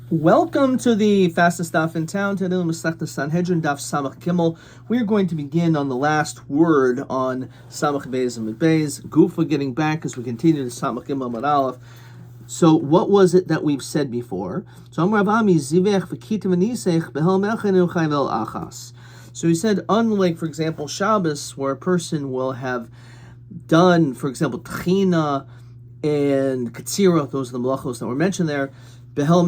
Welcome to the fastest daf in town. Today, Masechta Sanhedrin daf Samach Gimel. We are going to begin on the last word on Samach Beis and Beis. Gufa getting back as we continue to Samach Gimel Amud Aleph. So, what was it that we've said before? So, Rabbi Zivech v'kitim v'nisech behel melchen u'chayvel achas. So he said, unlike, for example, Shabbos, where a person will have done, for example, Tchina and Katsira, those are the malachos that were mentioned there, because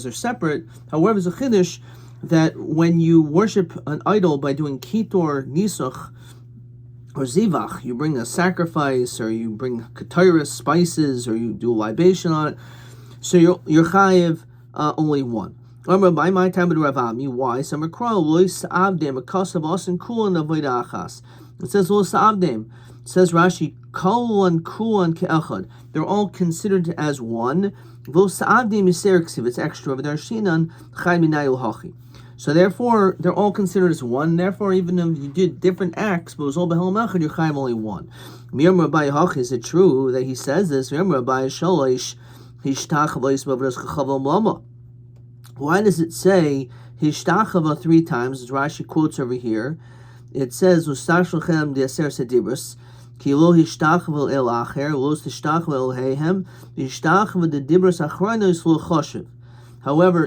they're separate. However, there's a chiddush that when you worship an idol by doing kitor, nisuch, or zivach, you bring a sacrifice, or you bring katiris, spices, or you do a libation on it, so you're chayiv only one. By my time of Ravami, why? Some crow lois abdem a kasav asin kulan avodah achas. It says lois abdem. It says Rashi kulan ke'echad. They're all considered as one. It's extra, but so therefore, they're all considered as one. Therefore, even if you did different acts, but it was all behel mechad, you're chayv only one. Is it true that he says this? Why does it say hishtachava 3 times? As Rashi quotes over here, it says ustashulchem de'aser sedibros. However,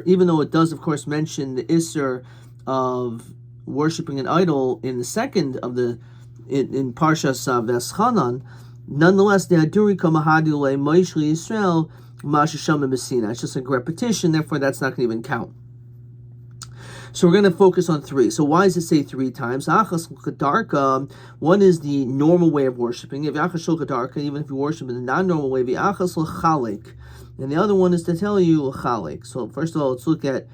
even though it does, of course, mention the Isser of worshipping an idol in the second of the in Parshas Veschanan, nonetheless, the Adurika Mahadule Moishli Yisrael Mashasham Messina. It's just a repetition, therefore that's not going to even count. So we're going to focus on 3. So why does it say 3 times? Achas l'kadarka. One is the normal way of worshiping. If achas l'kadarka, even if you worship in the non-normal way, achas l'chalik. And the other one is to tell you l'chalik. So first of all, let's look at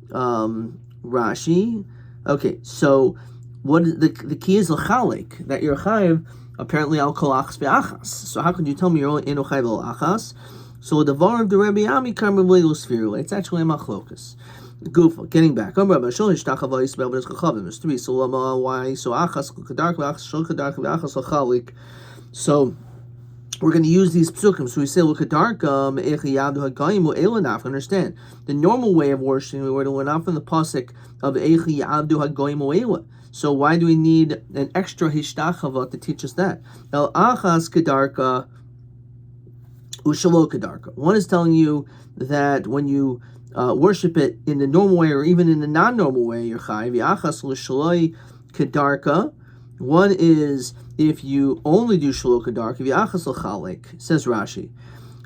Rashi. Okay, so what is the key is l'chalik, that you're chayiv apparently al kol achas ve'achas. So how could you tell me you're only eno chayiv al achas? So the var of the Rabbi Yomi karma v'leilu sfiru. It's actually a machlokas. Gufa, getting back. There's 3. So why? So So we're going to use these psukim. So we say, understand the normal way of worshiping. We were to learn off from the pasuk of Echi Yavdu Hagoyim Oela. So why do we need an extra hishtachava to teach us that? El achas kedarka ushalo kedarka. One is telling you that when you worship it in the normal way or even in the non-normal way, you're chayiv. Yachas l'shaloi kedarka. One is if you only do shaloi kedarka. Yachas l'chalik, says Rashi.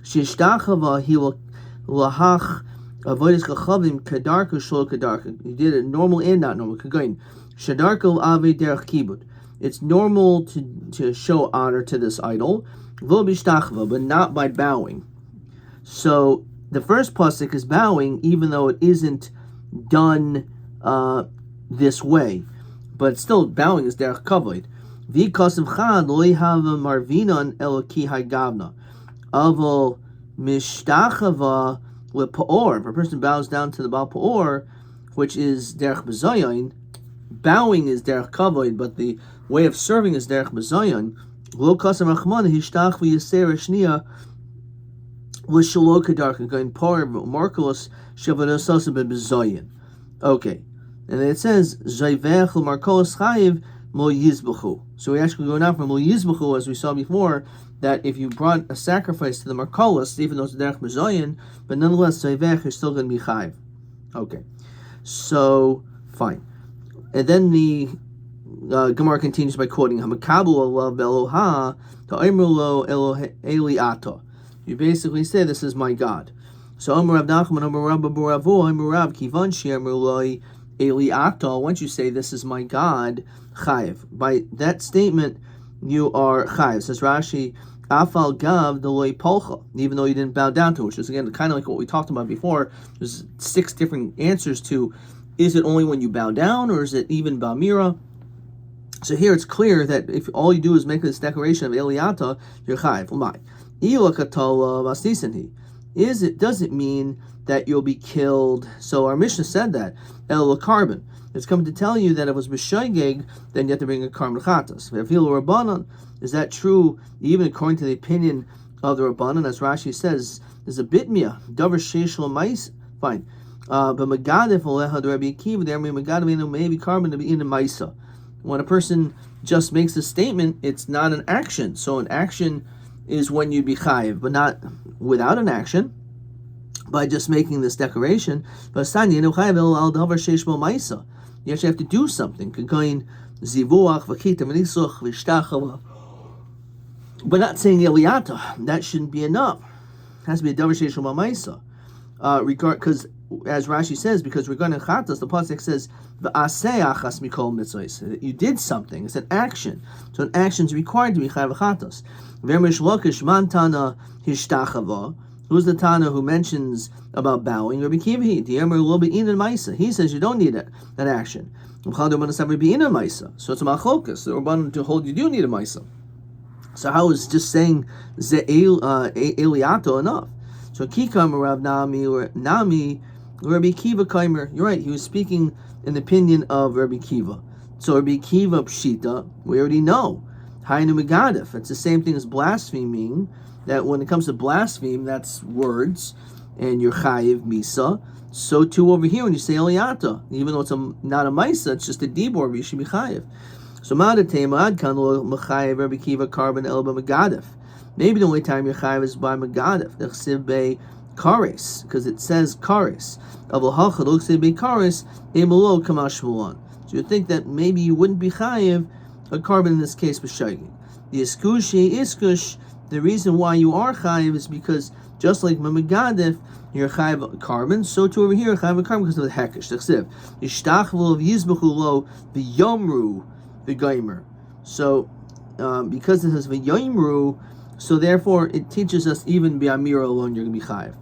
Shishtachava he lahach avodas chachavim kedarka shaloi kedarka. You did it normal and not normal. Kagain shadarka l'ave derech kibud. It's normal to show honor to this idol, v'lo b'shtachava, but not by bowing. So the first pasuk is bowing, even though it isn't done this way, but still bowing is derech kavod. V'kasav chad lo yihava marvinan eloki hagavna aval mishtachava lepaor. If a person bows down to the Baal Paor, which is derech bezayin, bowing is derech kavod, but the way of serving is derech bezayin. Lo kasav rachman hishtach v'yaser shniya. Okay, and then it says so we actually go now from lo yizbuchu, as we saw before, that if you brought a sacrifice to the markolos, even though it's derech mezoyin, but nonetheless zayvech is still going to be chayiv. Okay, so fine, and then the Gemara continues by quoting Hamakabu Allah Beloha Ta'imrulo Eliata. You basically say, this is my God. So once you say, this is my God, chayiv. By that statement, you are chayiv. Says Rashi, afal gav deloi polcha, even though you didn't bow down to it, which is again kind of like what we talked about before. There's 6 different answers to, is it only when you bow down, or is it even bamira? So here it's clear that if all you do is make this declaration of Eliata, you're chayiv. Does it mean that you'll be killed? So our Mishnah said that El carbon. It's coming to tell you that if it was b'shaygeg, then you have to bring a carbon chatas. Is that true? Even according to the opinion of the Rabbanan, as Rashi says, There's a bitmia. Davar sheish l'mais. Fine. But Megadif Aleha the Rabbi Akiva, there may Megadif maybe carbon to be in the Maisa. When a person just makes a statement, it's not an action. So an action is when you'd be chayiv, but not without an action. By just making this declaration, but you actually have to do something. But not saying Eliata, that shouldn't be enough. It has to be a davar sheish b'maisa. Because as Rashi says, because regarding chatas, the pasuk says v'aseh achas mikol mitzvos. You did something. It's an action. So an action is required to be chayav chatas. V'emish lokish man tana hishtachava. Who's the Tana who mentions about bowing? Rabbi Kiva, the Emer will be in Maisa. He says you don't need an action. So it's a machlokas. The Rabbanan to hold you do need a Maisa. So how is just saying Eliato enough? So Kikam Rav Nami or Nami Rabbi Kiva Kaimer. You're right. He was speaking in the opinion of Rabbi Kiva. So Rabbi Kiva Pshita, we already know. Hainu Megadif. It's the same thing as blaspheming. That when it comes to blaspheme, that's words, and you're chayiv misa. So too over here when you say Eliata, even though it's not a misa, it's just a dibor, but you should be chayiv. So ma'adatei kan lo mechayiv Rabbi Kiva carbon elba megadif. Maybe the only time you're chayiv is by megadif. Nechsiv be kares, because it says kares. Avol hachad nechsiv be kares emelo kamash mulan. So you think that maybe you wouldn't be chayiv a carbon in this case b'shayim. The iskush iskush. The reason why you are chayiv is because just like Megadif, you're chayiv carbon, so too over here you're chayiv carbon because of the hekesh. T'chsiv yishtachvul v'yizbechu lo v'yomru v'gaimer. So because it says v'yomru, so therefore it teaches us even b'amira alone you're going to be chayiv.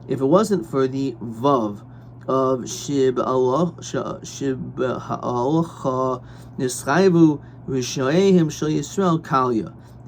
If it wasn't for the vav of shib halacha nischayvu. They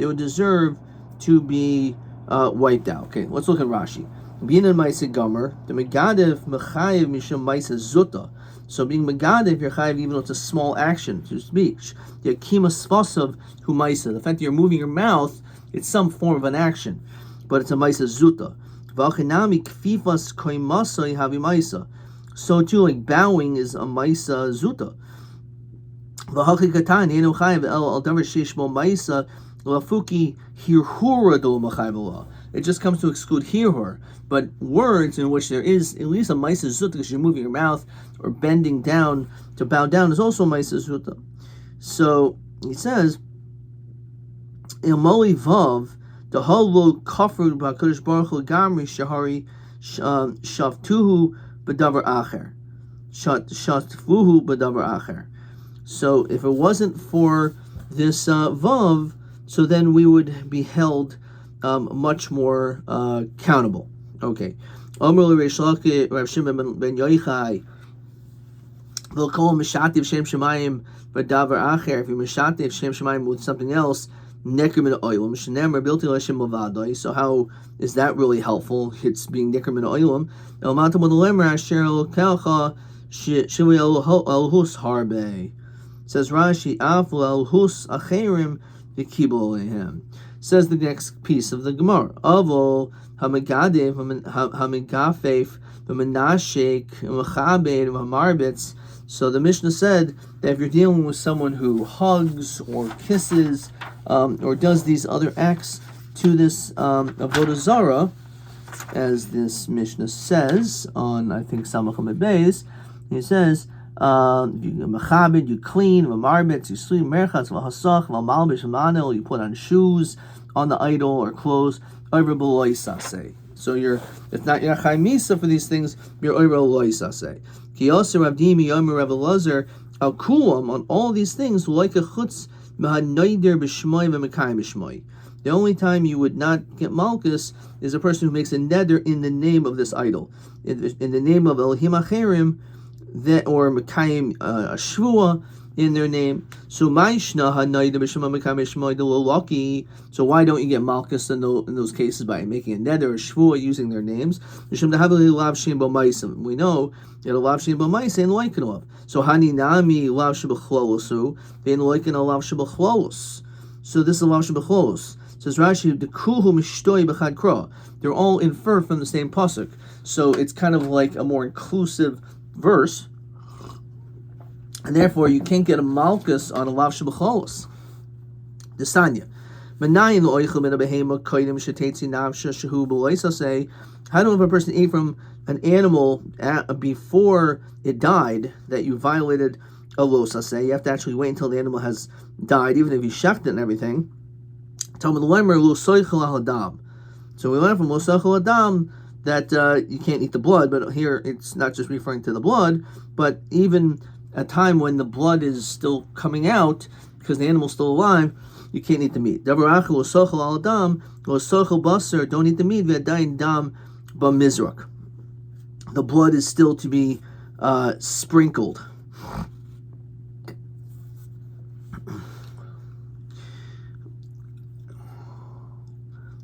would deserve to be wiped out. Okay, let's look at Rashi. Being in Maisa Gomer, the Megadif Mechayiv Mishum Maisa Zuta. So being Megadif, you're chayiv even though it's a small action to speech. The Akima Svasav Hu Maisa. The fact that you're moving your mouth, it's some form of an action, but it's a Maisa Zuta. V'achinami Kfifas Koimasa Havi Maisa. So too, like bowing is a Maisa Zuta. It just comes to exclude hirhur, but words in which there is at least a maisa zuta because you're moving your mouth or bending down to bow down is also maisa zuta. So he says, "Ilmoli vav the holo kafru b'Hakadosh Baruch Hu gamri shahari shavtuhu b'davar acher shatfuhu b'davar acher." So if it wasn't for this vav, so then we would be held much more accountable. Okay. Omer Rav Shimon ben Yochai. They'll call mishativ shem shemayim b'davar acher. If you mishativ shem shemayim with something else, neker min oilam shenem rebilti l'shem lavadoi. So how is that really helpful? It's being neker min oilam. El matam l'lemer asher l'kelcha shivui elhus harbe. Says Rashi, Aful al-hus acherim v'kibul alehem. Says the next piece of the Gemara. Avol ha'megadev ha'megafef v'menashek v'mechabed v'marbitz. So the Mishnah said that if you're dealing with someone who hugs or kisses or does these other acts to this avodah zarah, as this Mishnah says on I think Samach Hamid Beis, he says. Mechabed, you clean, v'marbitz, you sleep, merchatz, v'hasach, v'malbish, v'manel, you put on shoes on the idol or clothes, over b'loi saseh. So it's not your chaymisa for these things, you're over b'loi saseh. Ki yosser Rabdimi, Yomi Rav Elazar, al kulam, on all these things, like a chutz, mehanoider b'shmoi v'mekayim b'shmoi. The only time you would not get malchus is a person who makes a neder in the name of this idol. In the name of Elohim Acherim, that or Mekayim a Shvua in their name. So Maishna Hanayda B'Shema Mekayim Shema Lucky. So why don't you get malchus in those cases by making a neder or Shvua using their names? We know that a lav shem b'maisa ain't like it of. So Hani Nami lav sheb'chlolosu, they ain't like a lav sheb'chlolos. So this is a lav sheb'chlolos. Says Rashi, the kuhu mishtoi b'chad kra. They're all inferred from the same pasuk. So it's kind of like a more inclusive verse. And therefore, you can't get a malchus on a lav shebecholos. The Sanya. How do if a person ate from an animal before it died that you violated a losase? You have to actually wait until the animal has died, even if you shecht it and everything. So we learn from Losaychel Adam that you can't eat the blood, but here it's not just referring to the blood, but even a time when the blood is still coming out because the animal's still alive, you can't eat the meat. Don't eat the meat. The blood is still to be sprinkled.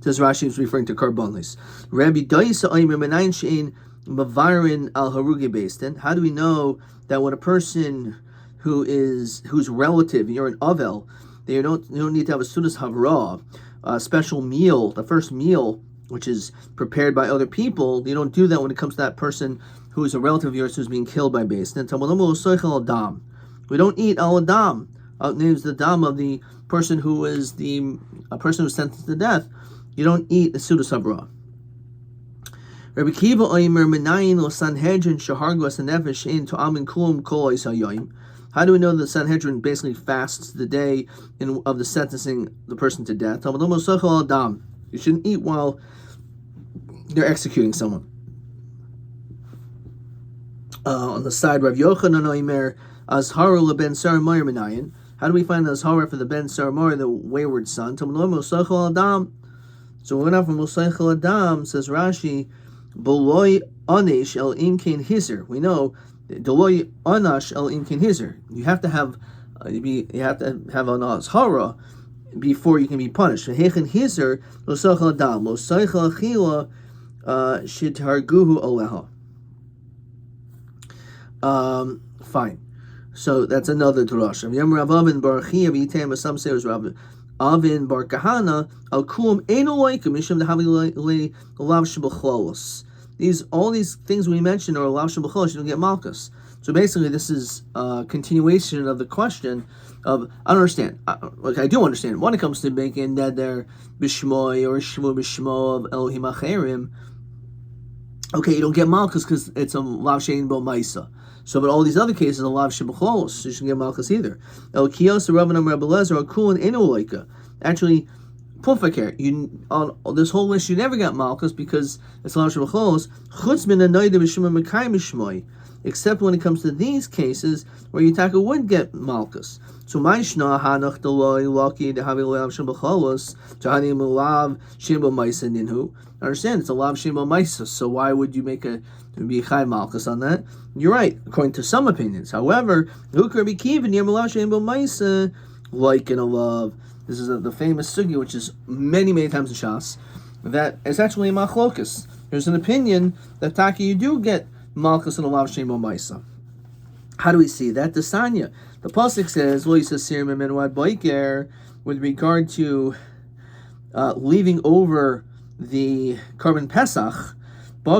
Says Rashi is referring to karbonis. Rabbi Daisa Oimer Menayin Shein Mavarin al Harugi Beistin. How do we know that when a person who's relative, you're an avel, you don't need to have a sudas havra, a special meal, the first meal, which is prepared by other people. You don't do that when it comes to that person who is a relative of yours who's being killed by Beistin. We don't eat al adam. Names the dam of the person who is a person who's sentenced to death. You don't eat the sudas havra. Rabbi Kiva Oimer Menayin lo Sanhedrin shahargos nefesh in to'amin klum kol hayoyim. How do we know that the Sanhedrin basically fasts the day of the sentencing the person to death? You shouldn't eat while they're executing someone. On the side, Rav Yochanan Oimer Azhara leben Sar Moyer Menayin. How do we find the Azhara for the Ben Sar Moyer, the wayward son? So we're not from Musaychel Adam, says Rashi. Beloy anish el imkein hizer. We know deloy anash el imkein hizer. You have to have an azhara before you can be punished. Hechen hizer lo sachal adam lo sachal achila shitarguhu oleha. Fine. So that's another drasha. Yom Rav Avin bar Chiya v'yitem. Some say it was Rav Avin bar Kahana al kulam eino loikum mishum dehavi lav shebachlolos. All these things we mentioned are lav shebachlolos. You don't get malchus. So basically, this is a continuation of the question of I don't understand. I do understand when it comes to making neder b'shmoi or shvu b'shmo of Elohim acherim. Okay, you don't get malchus because it's a lav shein bo ma'isa. So, but all these other cases are lav shebecholos, so you shouldn't get malchus either. El kiyos Rabbanim Rabbi Lezer kulin enoleika. Actually, pufaker. On this whole list, you never got malchus because it's lav shebecholos. Chutz min anoyde b'shema mekayim b'shmoi. Except when it comes to these cases where Yitaka would get malchus. So Maishna Hanach Deloy Loki Dehavi Lav Shembacholos Jahani Malav Shimbo Maisa Ninhu. I understand it's a Lav Shimbo Maisa, so why would you make a Chai malchus on that? You're right, according to some opinions. However, Lukar Bikivin Yamalav Shimbo Maisa like in a love. This is the famous sugi, which is many times in Shas, that is actually a machlokus. There's an opinion that Taki you do get malchus and a lav shemo maisa. How do we see that? The Sanya. The pasuk says, "Lo yisasir memenwad boiker," with regard to leaving over the carbon pesach. So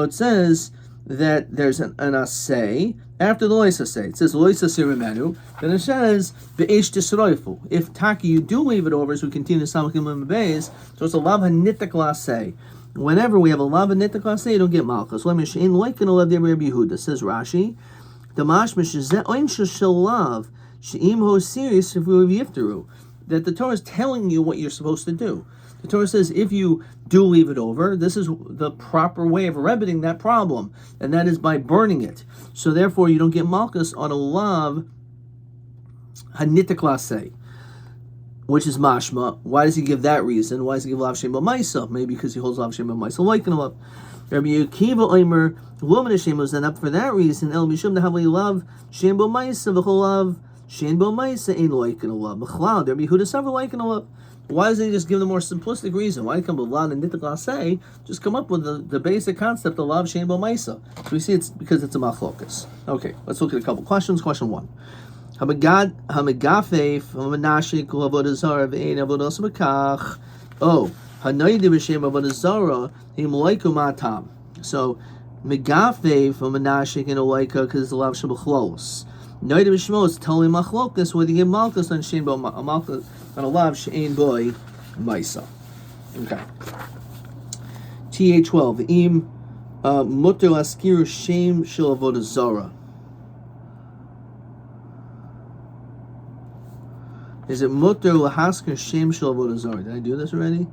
it says that there's an asay after the lois asay. It says lois asay remenu. Then it says be'esh tisroifu. If taki you do leave it over, as we continue to samakim beis, so it's a lav hanitak lasay. Whenever we have a lav hanitak lasay, you don't get malchus. Let me in like in a lav Rabbi Yehuda says Rashi. The mashmish is that oin shalav sheim ho serious if we yiftaru. That the Torah is telling you what you're supposed to do. The Torah says if you do leave it over, this is the proper way of remedying that problem, and that is by burning it. So therefore, you don't get malchus on a lav hanitak lasei, which is mashma. Why does he give that reason? Why does he give lav shem b'maisa? Maybe because he holds lav shem b'maisa like in a lav. Rabbi Akiva Omer Lumen Hashem was then up for that reason. El mishum dehavli lav shem b'maisa v'chol lav shem b'maisa ain't like in a lav. B'chlal Rabbi Yehuda suffer like in a lav. Why doesn't he just give the more simplistic reason? Why come with lav and nitak lasei? Just come up with the basic concept of lav shem b'maisa. So we see it's because it's a machlokas. Okay, let's look at a couple questions. Question 1. Hamagafef, Hamanashik, Avodah Zarah, Ve'ein Avodah Makach. Oh, Hanaydi B'Shem Avodah Zarah, Him Loika Matam. So, Megafef, Hamanashik, and Olaika, because it's the Lav Shabachlos. Noida B'Shmo is telling Machlokas whether you get Malkus on Shein Bo Malkus on a Lav Shein Boy Maisa. Okay. TA12. Im Mutter Askir Shem Shel Avodah Zarah. Is it Mutter Lahasker Shem Shel Avodah Zarah? Did I do this already?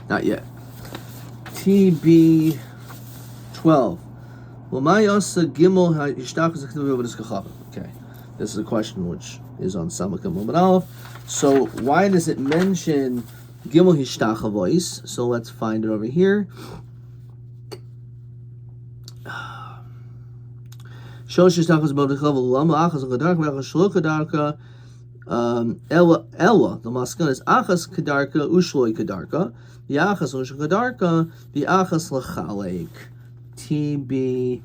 Not yet. TB12. Okay, this is a question which is on Samakim Lamad Aleph. So why does it mention Gimel Hishtachavois? So let's find it over here. Ella the maskana is achas kedarka ushloi kedarka the achas ush kedarka the achas lachalek TB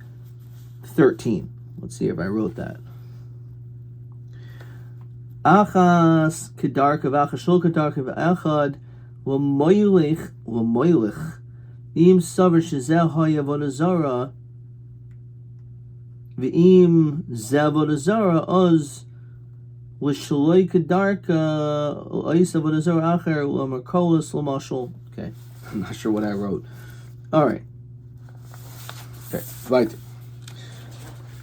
13. Let's see if I wrote that. Achas kedarka v'achas shlo kedarka v'echad l'moylich im saver shezeh ha'yavodah zara v'im zeh avodah zara oz l'shloi kedarka l'ais avodah zara acher l'merkolos l'mashal. Okay, I'm not sure what I wrote. All right. Okay, right.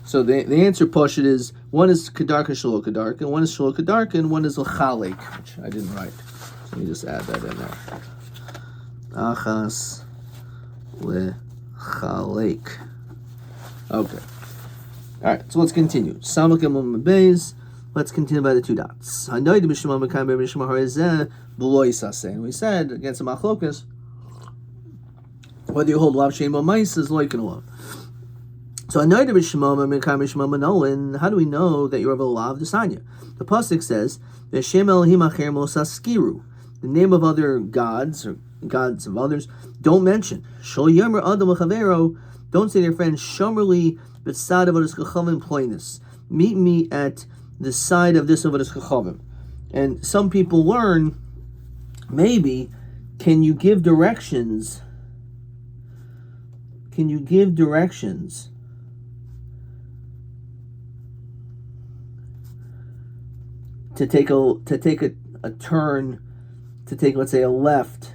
So the answer Pashut is one is Kedarka Shalo Kedarka, and one is Shalo Kedarka, and one is L'chalek, which I didn't write. So let me just add that in there. Achas L'chalek. Okay. Alright, so let's continue. Samakim Beis. Let's continue by the two dots. And we said against the Machlokas, whether you hold Lav Shem Ma'is is like in Lav. So how do we know that you have a Lav Desanya? The pasuk says, the name of other gods or gods of others don't mention. Don't say to your friend, Shomerli b'tzad avodas chachamim ploinus. Meet me at the side of this avodas chachamim. And some people learn, maybe, can you give directions? Can you give directions to take a turn, to take, let's say, a left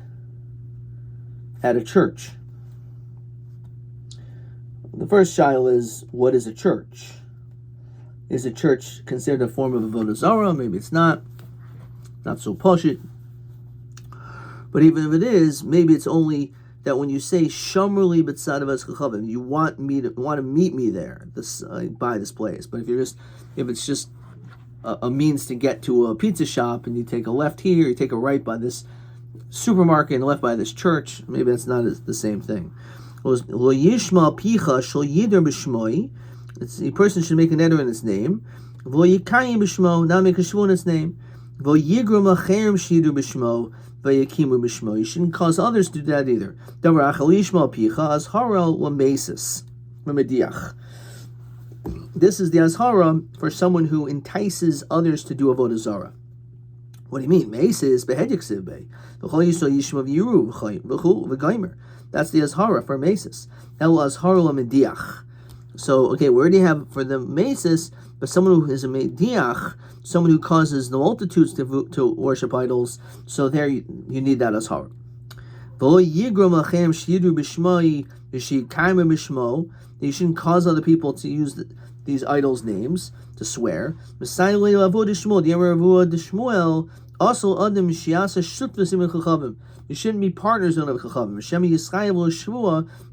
at a church? The first shaila is, what is a church? Is a church considered a form of avodah zarah? Maybe it's not so pashut. But even if it is, maybe it's only that when you say Shomerli b'tzad avodas chachamim, you want to meet me there, by this place. But if it's just a means to get to a pizza shop, and you take a left here, you take a right by this supermarket, and left by this church, maybe that's not the same thing. Lo yishma picha shel yider b'shmoi. A person should make an eder in his name. Lo yikayim b'shmo, not make a shvu in his name. Lo yigrum acherim shidu b'shmo, v'yakimu b'shmo. You shouldn't cause others to do that either. Davar achal yishma picha azhara l'mesis l'mediach. This is the azhara for someone who entices others to do avodah zarah. What do you mean? Mesis behedik sivbei. V'chol yisrael yishma v'yiru v'chul v'gaimer. That's the azhara for mesis. El azhara l'mediach. So, okay, we already have for the mesis, but someone who is a mediach, someone who causes the multitudes to worship idols, so there you need that azhara. You shouldn't cause other people to use these idols' names to swear. You shouldn't be partners in the chachamim.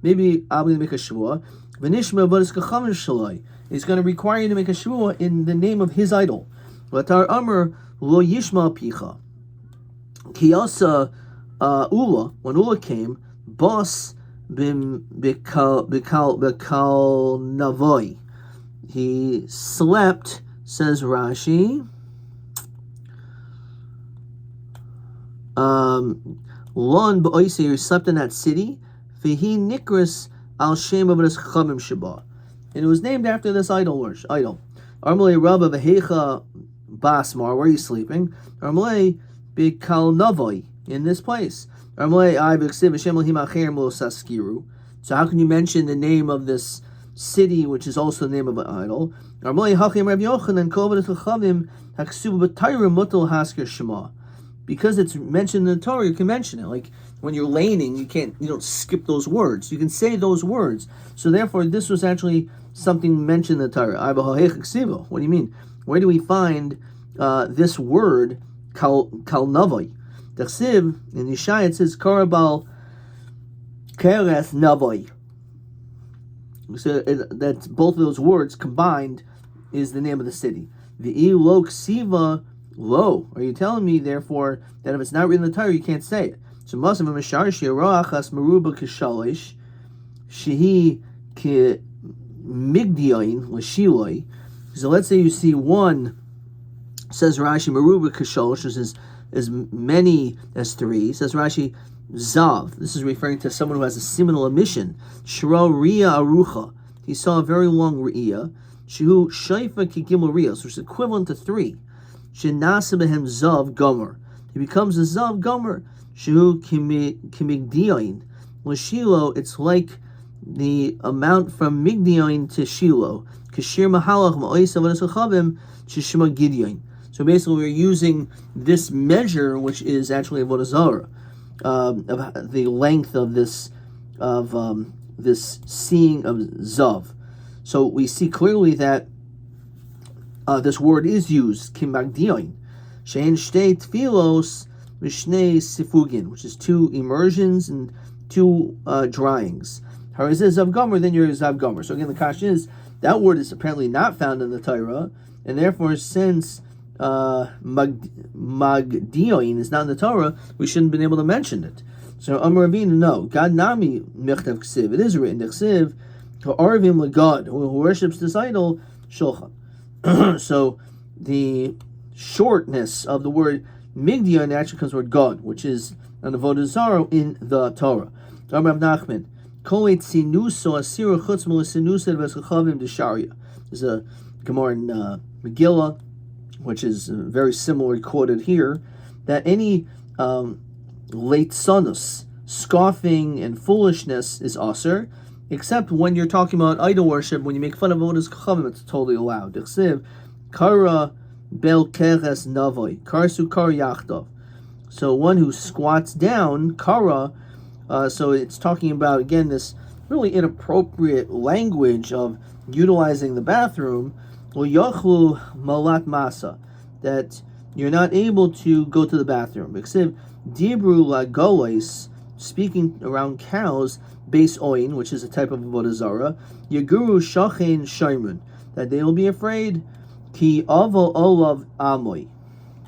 Maybe I'm going to make a shvua. He's going to require you to make a shvua in the name of his idol. When Ula came, Bos bikal navoi. He slept, says Rashi. Lon ba'oisei, he slept in that city. V'hi nikras al shem avodas chachamim sheba, and it was named after this idol. Armalei Rabba v'hecha basmar, where are you sleeping? Armalei b'kal navoi, in this place. Armalei I v'ksiv v'shem l'him acher mo saskiru. So how can you mention the name of this city, which is also the name of an idol? Armalei hachim Rabbi Yochanan kol v'netzachavim haksuv b'tayra mutal hasker shema. Because it's mentioned in the Torah, you can mention it. Like when you're laning, you don't skip those words. You can say those words. So therefore, this was actually something mentioned in the Torah. What do you mean? Where do we find this word kal navoi? D'chsiv in Yeshaya it says karabal keres navoi. So that's both of those words combined is the name of the city. V'i lo ksiva lo. Are you telling me therefore that if it's not written in the Torah you can't say it? So Masav Mishar Shirachas Maruba Kishalish Shehi Ki Migdion Lashiloi. So let's say you see one, says Rashi Maruba Kishalish, which is as many as three. Says Rashi Zav. This is referring to someone who has a seminal emission. Shro Ria Arucha. He saw a very long Ria. Shehu Shaifa Kigimel Rios, which is equivalent to three. Shenasa behem Zav Gomer. He becomes a Zav Gomer. Shehu Kimigdion. L'Shilo, it's like the amount from Migdion to Shiloh. Kashir Mahalach Ma'oisa V'Nesachavim Shishima Gideon. So basically we're using this measure, which is actually Avodah Zarah, of the length of this seeing of Zav. So we see clearly that this word is used, Kimagdion. Shein Shtei Tfilos Mishnei Sifugin, which is two immersions and two dryings. How is it Zav Gomer? Then you're Zav Gomer. So again, the question is, that word is apparently not found in the Torah, and therefore since Magdion is not in the Torah, we shouldn't have been able to mention it. So Amar Ravina, no. God Nami Michtav Ksiv. It is written, Ksiv, Ha'arvim LeGod, who worships this idol, Shulchan. So the shortness of the word Migdion actually comes from the word God, which is an avodah zarah in the Torah. Rav Nachman, Kol Sinuso Asira Chutz Melisinusa V'Schachavim Desharia. There's a Gemara in Megillah, which is very similarly quoted here, that any late sonus, scoffing and foolishness is aser, except when you're talking about idol worship, when you make fun of avodas chachamim, it's totally allowed. D'chsiv, kara bel keres navoi, karsu kar yachtov. So one who squats down, kara, so it's talking about, again, this really inappropriate language of utilizing the bathroom, yachlu malat masa, that you're not able to go to the bathroom. D'chsiv, dibru la goles, speaking around cows, base oin, which is a type of avodah zarah, yaguru shachen shaimun, that they will be afraid, ki avo olav amoy,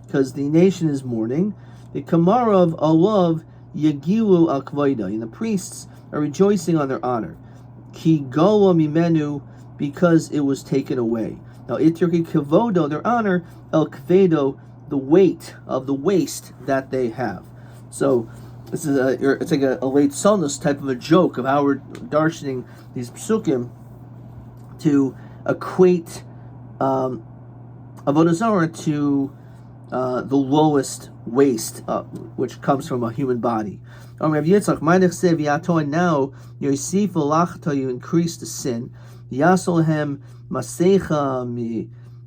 because the nation is mourning, the kamarav olav yagilu akvaida, and the priests are rejoicing on their honor, ki gola mimenu, because it was taken away. Now itirki kavodo, their honor, el kvedo, the weight of the waste that they have. So this is it's like a late sonus type of a joke of how we're darshaning these psukim to equate avodah zarah to the lowest waste, which comes from a human body. Now you increase the sin. Yasolhem masecha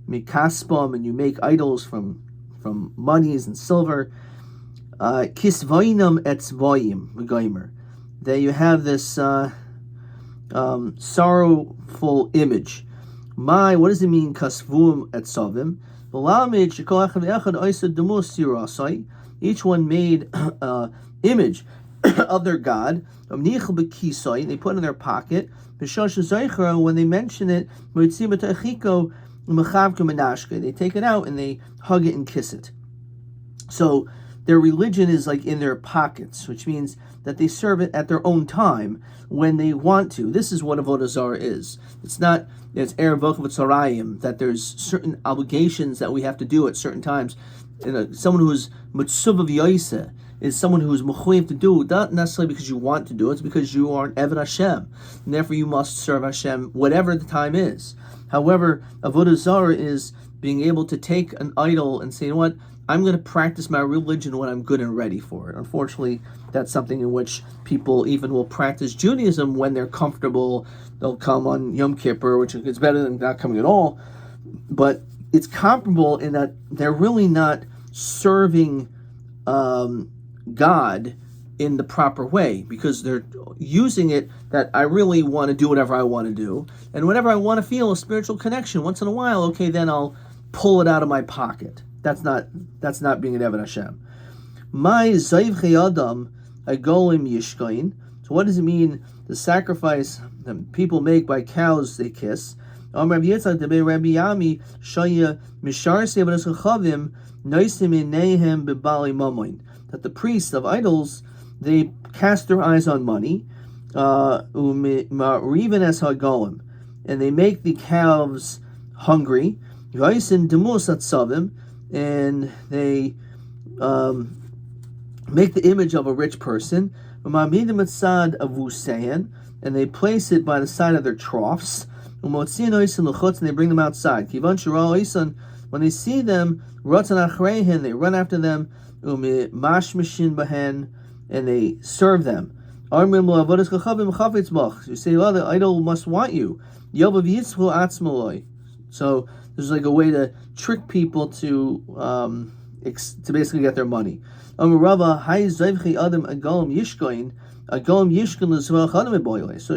mikaspam, and you make idols from monies and silver. Kisvainam etzvoyim v'goymer. That you have this sorrowful image. What does it mean? Kasvum etzavim. Each one made image of their god. They put it in their pocket. When they mention it, they take it out and they hug it and kiss it. So their religion is like in their pockets, which means that they serve it at their own time when they want to. This is what avodah zarah is. It's not, it's erev bochav tzarayim, that there's certain obligations that we have to do at certain times. Someone who is mitzuv of yaisa is someone who is mechuyev to do, not necessarily because you want to do it, it's because you are an Eved Hashem, and therefore you must serve Hashem whatever the time is. However, avodah zarah is being able to take an idol and say, you know what, I'm going to practice my religion when I'm good and ready for it. Unfortunately, that's something in which people even will practice Judaism when they're comfortable. They'll come on Yom Kippur, which is better than not coming at all. But it's comparable in that they're really not serving God in the proper way, because they're using it that I really want to do whatever I want to do, and whenever I want to feel a spiritual connection once in a while, okay, then I'll pull it out of my pocket. That's not being an Eved Hashem. My zayvchei adam agolim yishkain. So what does it mean? The sacrifice that people make by cows they kiss. Rabbi Yitzchak debei Rabbi Yomi shaya mishar sevadas chachavim noisim ineihem bebali mamoin. That the priests of idols, they cast their eyes on money, even as hagolim, and they make the calves hungry. Vaysin demus atzavim, and they make the image of a rich person. Ma'amidim atzad avusein, and they place it by the side of their troughs. Umotzin oisin l'chutz, and they bring them outside. Kivan shira oisin, when they see them, rotzan achreihin, they run after them. Mashmishin bahen, and they serve them. You say, well, the idol must want you. So there's like a way to trick people to basically get their money. So I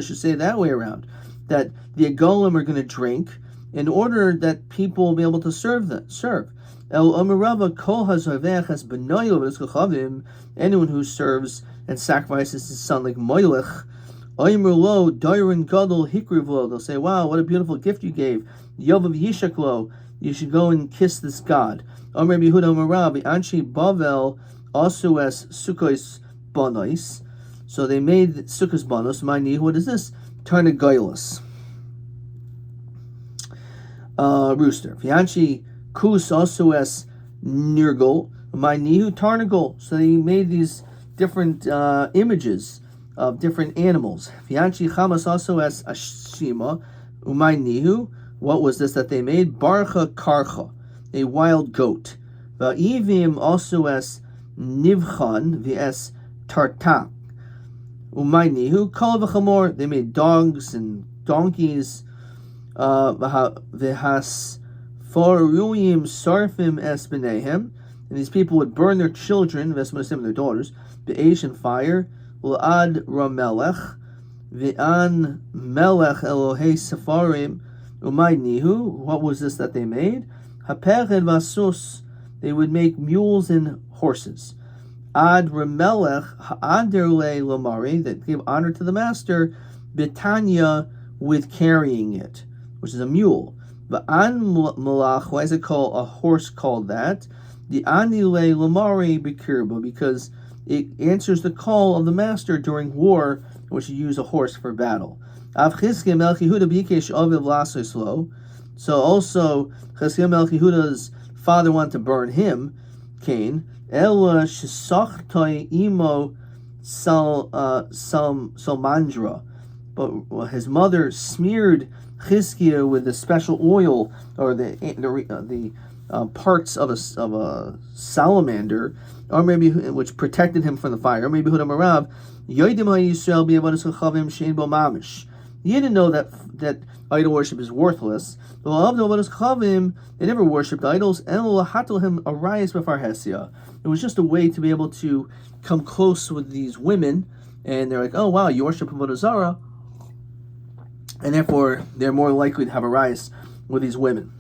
should say that way around, that the agolim are going to drink in order that people will be able to serve. Anyone who serves and sacrifices his son like Moilech, they'll say, wow, what a beautiful gift you gave. You should go and kiss this God. So they made Sukkos Banos. What is this? Tarnagoylos. Rooster. Kus also as nirgol, my nihu tarnagol. So they made these different images of different animals. Fianchi chamas also as ashima, umay nihu. What was this that they made? Barcha karcha, a wild goat. Va'ivim also as nivchan, vs tartak. Umay nihu kol v'chamor. They made dogs and donkeys. V'has Foruyim sarfim es b'neihem, and these people would burn their children, their daughters, be'esh and fire, l'ad ramelech, v'an melech Elohei safarim, umay nihu. What was this that they made? Hapeched vasus, they would make mules and horses. Ad ramelech ha'aderle lamari, that gave honor to the master, betanya, with carrying it, which is a mule. The an malach, why is it called a horse called that? The anile lamari bikirba, because it answers the call of the master during war, in which you use a horse for battle. So also Chizkiah Melech Yehuda's father wanted to burn him, Cain. Ela shesachtai imo salmandra, but his mother smeared Chizkiah with the special oil, or the parts of a salamander, or maybe which protected him from the fire. Or maybe Hudam Arav, Yodim HaYisrael B'Avodas Chachavim Shein Bo Mamish. You didn't know that idol worship is worthless. They never worshipped idols. It was just a way to be able to come close with these women, and they're like, oh wow, you worship Avodah Zarah, and therefore they're more likely to have a rise with these women.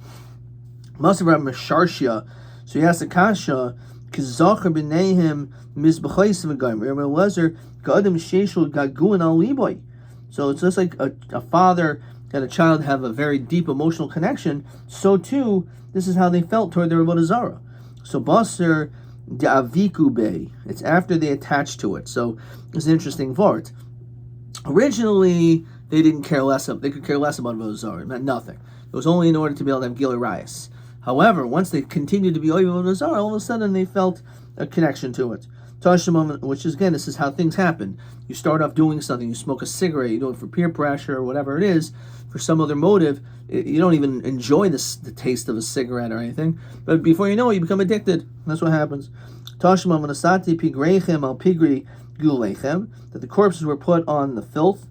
Must have Mesharshia. So he asked the Kasha, Kizacher b'neihem mizbachais v'gayim. Rabbi Eliezer Gadim Sheshul Gaguin al Liboy. So it's just like a father and a child have a very deep emotional connection. So too, this is how they felt toward their Avodah Zarah. So Basar Da'aviku Bey. It's after they attached to it. So it's an interesting vart. Originally, they didn't care less. They could care less about Avodah Zarah. It meant nothing. It was only in order to be able to have Gilui Rayas. However, once they continued to be Avodah Zarah, all of a sudden they felt a connection to it. Which is, again, this is how things happen. You start off doing something, you smoke a cigarette, you do it for peer pressure or whatever it is, for some other motive. You don't even enjoy the taste of a cigarette or anything, but before you know it, you become addicted. That's what happens. That the corpses were put on the filth.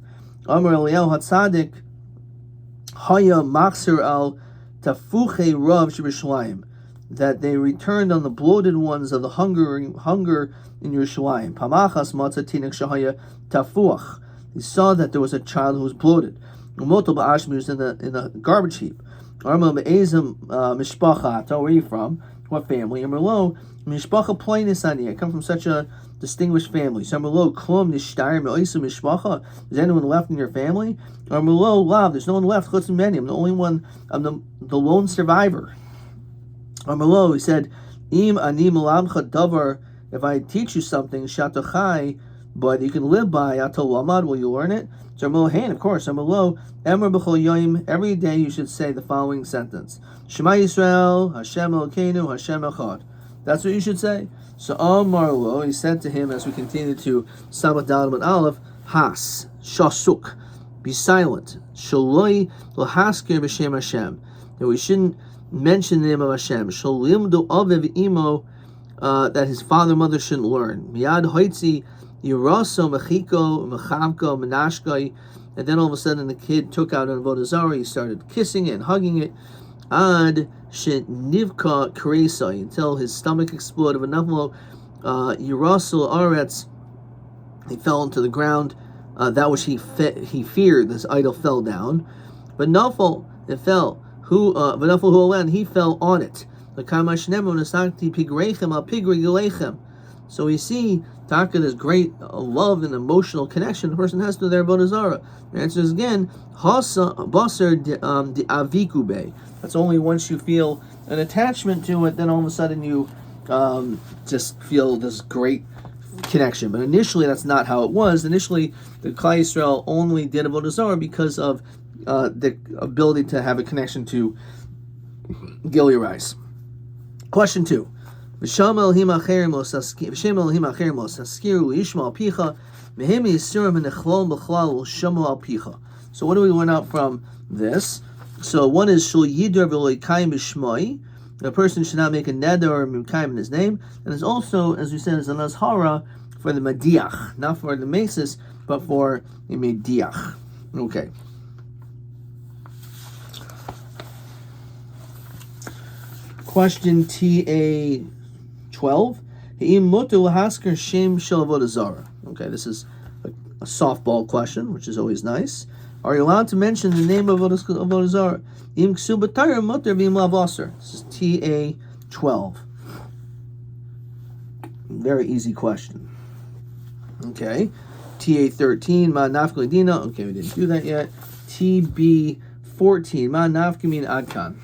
Amar Eliyahu Hatzadik Haya Machsir al Tafuche Rav Shebishlayim, that they returned on the bloated ones of the hunger in Yerushalayim. Pamachas Matzah Tinik Shahaya Tafuach. He saw that there was a child who was bloated. Umoto Ba'ashmi was in the garbage heap. Arma Be'ezim Mishpacha. Where are you from? What family? Amarlo Mishpacha Plainisani. I come from such a distinguished family. Amarlo Klum Nishtar Me'oisim Mishpacha. Is anyone left in your family? Amarlo Lav. There's no one left. Chutz Meni. I'm the only one. I'm the lone survivor. Amarlo. He said, Im Ani Malamcha Davar. If I teach you something, Shatachai, but you can live by Atol Lamad, will you learn it? So of course, every day you should say the following sentence. Shema Yisrael, Hashem Elokeinu, Hashem Echad. That's what you should say. So Amarlo, he said to him as we continue to Samach Dalet and Aleph, Has, Shasuk, be silent. Shaloi L'haskir B'Shem Hashem. That we shouldn't mention the name of Hashem. Shalimdu Aviv Imo, that his father and mother shouldn't learn. Miyad Hoitzi Yiraso Mechiko Mechavko Menashkai, and then all of a sudden the kid took out an avodah zarah. He started kissing it and hugging it. Ad Shenivka Karesai, until his stomach exploded. V'naflo Yiraso Aretz, he fell into the ground. That which he feared, this idol fell down. But Nafal, it fell. V'nafal Hu he fell on it. So we see Taka, this great love and emotional connection the person has to their avodah zarah. The answer is again, Hasa Basar di Avikube. That's only once you feel an attachment to it, then all of a sudden you just feel this great connection. But initially, that's not how it was. Initially, the Klal Yisrael only did avodah zarah because of the ability to have a connection to Gilui Rice. Question 2. So what do we learn out from this? So one is the person should not make a neder or mimkaim in his name, and there's also, as we said, is an azhara for the madiach, not for the mesis, but for the mediach. Okay. Question TA 12. Okay, this is a softball question, which is always nice. Are you allowed to mention the name of avodah zarah? This is TA 12. Very easy question. Okay. TA 13. Ma nafka dina. Okay, we didn't do that yet. TB 14. Ma nafka min adkan.